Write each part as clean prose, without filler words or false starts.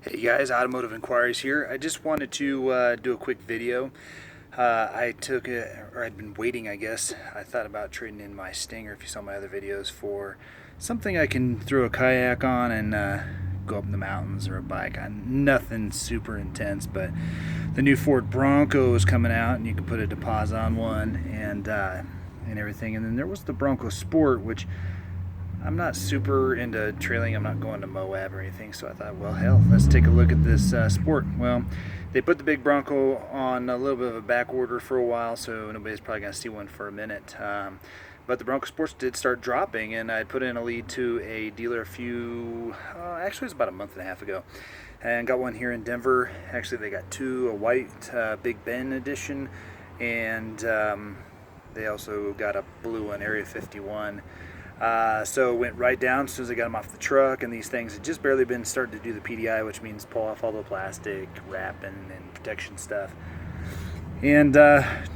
Hey guys, Automotive Inquiries here. I just wanted to do a quick video. I'd been waiting, I guess. I thought about trading in my Stinger, if you saw my other videos, for something I can throw a kayak on and go up in the mountains, or a bike. Nothing super intense, but the new Ford Bronco is coming out, and you can put a deposit on one and everything. And then there was the Bronco Sport, which I'm not super into trailing. I'm not going to Moab or anything, so I thought, well, hell, let's take a look at this Sport. Well, they put the big Bronco on a little bit of a back order for a while, so nobody's probably going to see one for a minute. But the Bronco Sports did start dropping, and I put in a lead to a dealer actually it was about a month and a half ago, and got one here in Denver. Actually, they got two, a white Big Ben edition, and they also got a blue one, Area 51. So went right down as soon as I got them off the truck, and these things had just barely been starting to do the PDI, which means pull off all the plastic, wrapping, and protection stuff. And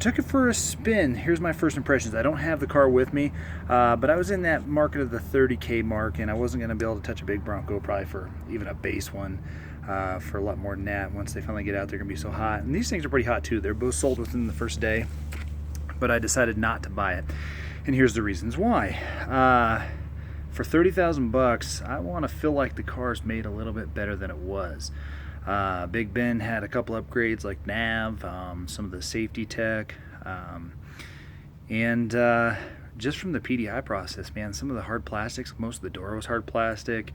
took it for a spin. Here's my first impressions. I don't have the car with me, but I was in that market of the 30K mark, and I wasn't going to be able to touch a big Bronco, probably for even a base one, for a lot more than that. Once they finally get out, they're going to be so hot. And these things are pretty hot too. They're both sold within the first day, but I decided not to buy it. And here's the reasons why. For 30,000 bucks, I want to feel like the car's made a little bit better than it was. Big Ben had a couple upgrades like nav, some of the safety tech, and just from the PDI process, man, some of the hard plastics, most of the door was hard plastic,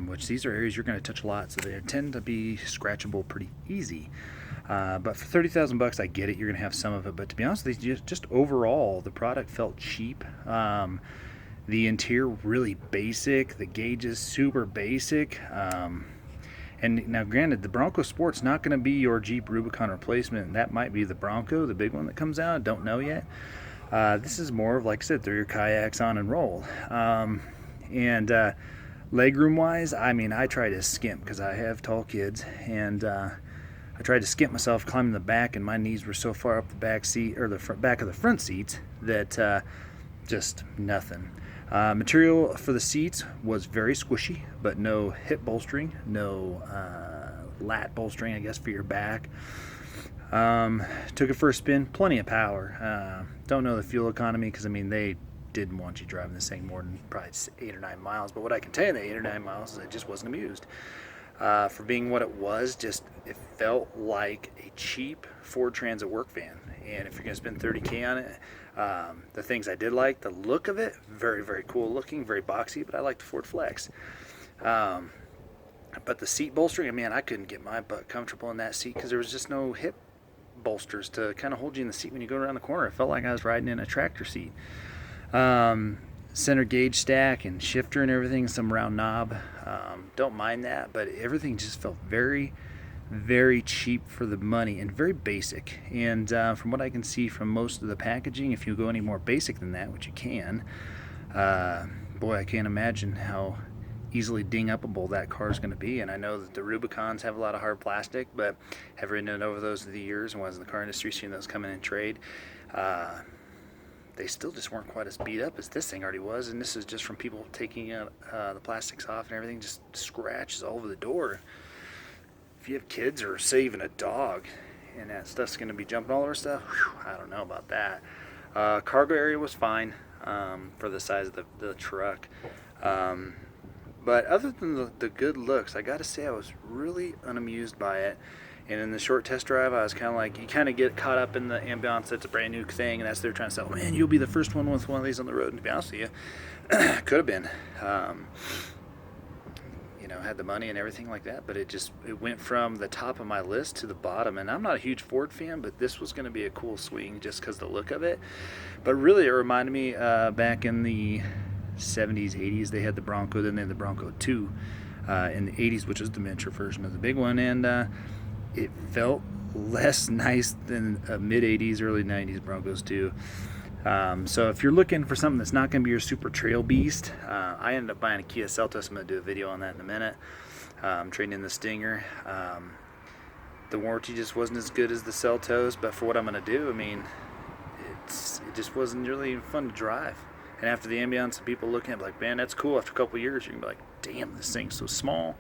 which these are areas you're going to touch a lot, so they tend to be scratchable pretty easy. But for 30,000 bucks, I get it. You're going to have some of it. But to be honest with you, just overall, the product felt cheap. The interior really basic. The gauges super basic. And now, granted, the Bronco Sport's not going to be your Jeep Rubicon replacement. That might be the Bronco, the big one that comes out. Don't know yet. This is more of, like I said, throw your kayaks on and roll. And legroom wise, I mean, I try to skimp because I have tall kids, and I tried to skimp myself climbing the back, and my knees were so far up the back seat, or the back of the front seats, that just nothing. Material for the seats was very squishy, but no hip bolstering, no lat bolstering, I guess, for your back. Took it for a spin, plenty of power. Don't know the fuel economy, because I mean, they didn't want you driving this thing more than probably 8 or 9 miles, but what I can tell you in the 8 or 9 miles is I just wasn't amused. For being what it was, it felt like a cheap Ford Transit work van. And if you're going to spend 30K on it, the things I did like, the look of it, very, very cool looking, very boxy, but I like the Ford Flex. But the seat bolstering, man, I couldn't get my butt comfortable in that seat because there was just no hip bolsters to kind of hold you in the seat when you go around the corner. It felt like I was riding in a tractor seat. Center gauge stack and shifter and everything, some round knob. Don't mind that, but everything just felt very, very cheap for the money and very basic. And from what I can see from most of the packaging, if you go any more basic than that, which you can, boy, I can't imagine how easily ding-upable that car is going to be. And I know that the Rubicons have a lot of hard plastic, but have ridden over those through the years and was in the car industry, seeing those come in and trade. They still just weren't quite as beat up as this thing already was, and this is just from people taking the plastics off and everything, just scratches all over the door. If you have kids, or say even a dog, and that stuff's going to be jumping all over stuff, I don't know about that. Cargo area was fine for the size of the truck. But other than the good looks, I got to say I was really unamused by it. And in the short test drive, I was kind of like, you kind of get caught up in the ambiance. It's a brand new thing, and that's they're trying to sell. Man, you'll be the first one with one of these on the road. And to be honest with you, could have been. Had the money and everything like that, but it went from the top of my list to the bottom. And I'm not a huge Ford fan, but this was going to be a cool swing just because the look of it. But really, it reminded me back in the 70s, 80s, they had the Bronco, then they had the Bronco 2 in the 80s, which was the miniature version of the big one, and it felt less nice than a mid-80s, early 90s Broncos 2. So if you're looking for something that's not going to be your super trail beast, I ended up buying a Kia Seltos. I'm going to do a video on that in a minute. Trading in the Stinger. The warranty just wasn't as good as the Seltos, but for what I'm going to do, I mean, it just wasn't really fun to drive. And after the ambiance and people looking at it like, man, that's cool. After a couple of years, you can be like, damn, this thing's so small.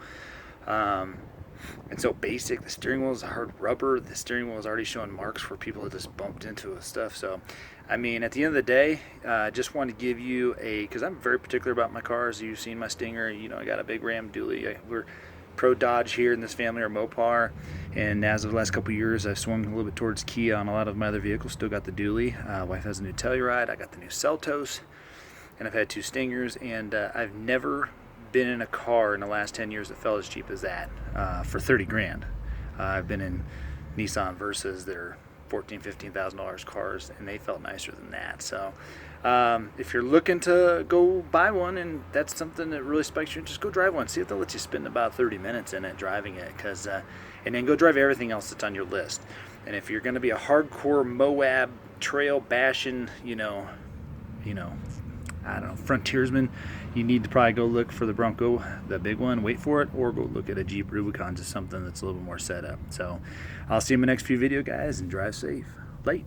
And so basic. The steering wheel is hard rubber. The steering wheel is already showing marks where people have just bumped into it stuff. So, I mean, at the end of the day, I just wanted to give you because I'm very particular about my cars. You've seen my Stinger. You know, I got a big Ram dually. We're pro Dodge here in this family, or Mopar. And as of the last couple of years, I've swung a little bit towards Kia on a lot of my other vehicles. Still got the dually. Wife has a new Telluride. I got the new Seltos. And I've had 2 Stingers. And I've never been in a car in the last 10 years that felt as cheap as that for 30 grand. I've been in Nissan Versas that are $14,000-$15,000 cars, and they felt nicer than that. So if you're looking to go buy one and that's something that really spikes you, just go drive one. See if they'll let you spend about 30 minutes in it driving it, and then go drive everything else that's on your list. And if you're going to be a hardcore Moab trail bashing, I don't know, frontiersman, you need to probably go look for the Bronco, the big one, wait for it, or go look at a Jeep Rubicon, just something that's a little bit more set up. So I'll see you in my next few video, guys, and drive safe. Late.